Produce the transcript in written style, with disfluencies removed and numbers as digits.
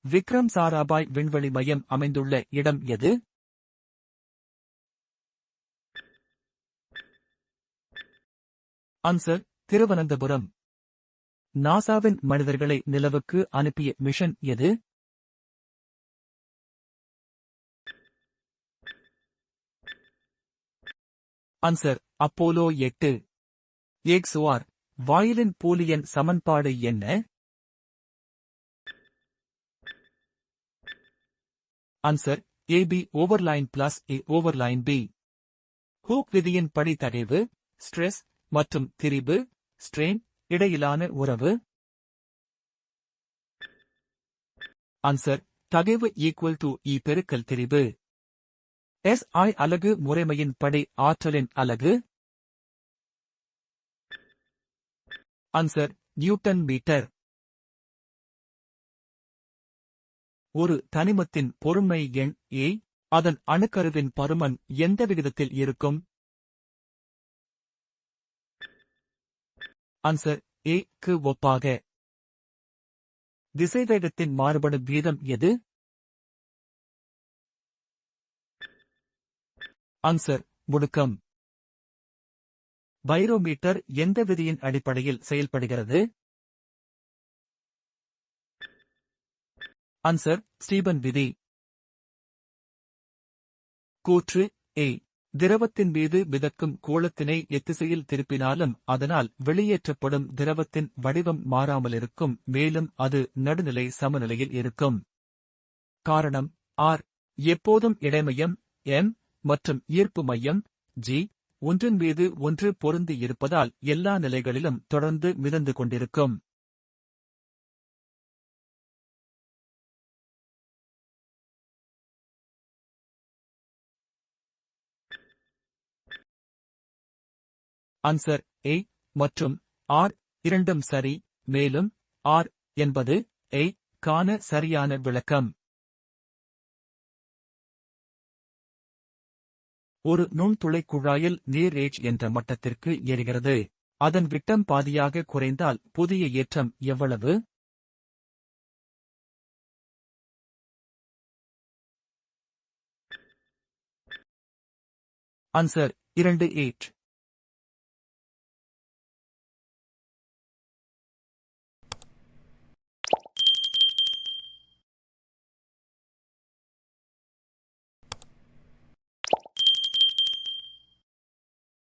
விக்ரம் சாராபாய் விண்வெளி மையம் அமைந்துள்ள இடம் எது? ஆன்சர் திருவனந்தபுரம். நாசாவின் மனிதர்களை நிலவுக்கு அனுப்பிய மிஷன் எது? Answer Apollo 8. எக்ஸ்ஆர் வாயிலின் பூலியன் சமன்பாடு என்ன? Answer AB overline plus A overline B. Hook விதியின் படி தகைவு, ஸ்ட்ரெஸ் மற்றும் திரிபு, ஸ்ட்ரெயின் இடையிலான உறவு? ஆன்சர் தகைவு ஈக்குவல் டு இ பெருக்கல் திரிபு. SI அலகு முறைமையின் படி ஆற்றலின் அலகு? Answer newton metre. ஒரு தனிமத்தின் பொருண்மை எண் A, அதன் அணுக்கருவின் பருமன் எந்த விகிதத்தில் இருக்கும்? ஆன்சர் A க்கு ஒப்பாக. திசைவேகத்தின் மாறுபடும் வீதம் எது? ஆன்சர் முடுக்கம். பைரோமீட்டர் எந்த விதியின் அடிப்படையில் செயல்படுகிறது? ஆன்சர் ஸ்டீபன் விதி. கூற்று A. திரவத்தின் மீது மிதக்கும் கோளத்தினை எத்திசையில் திருப்பினாலும் அதனால் வெளியேற்றப்படும் திரவத்தின் வடிவம் மாறாமலிருக்கும், மேலும் அது நடுநிலை சமநிலையில் இருக்கும். காரணம் R. எப்போதும் இடைமையம் M மற்றும் ஈர்ப்பு மையம் G ஒன்றின் மீது ஒன்று பொருந்தி இருப்பதால் எல்லா நிலைகளிலும் தொடர்ந்து மிதந்து கொண்டிருக்கும். ஆன்சர் A மற்றும் R இரண்டும் சரி, மேலும் R என்பது A க்கான சரியான விளக்கம். ஒரு நுண்துளைக் குழாயில் நீர் H என்ற மட்டத்திற்கு ஏறுகிறது. அதன் விட்டம் பாதியாக குறைந்தால் புதிய ஏற்றம் எவ்வளவு? Answer 2H.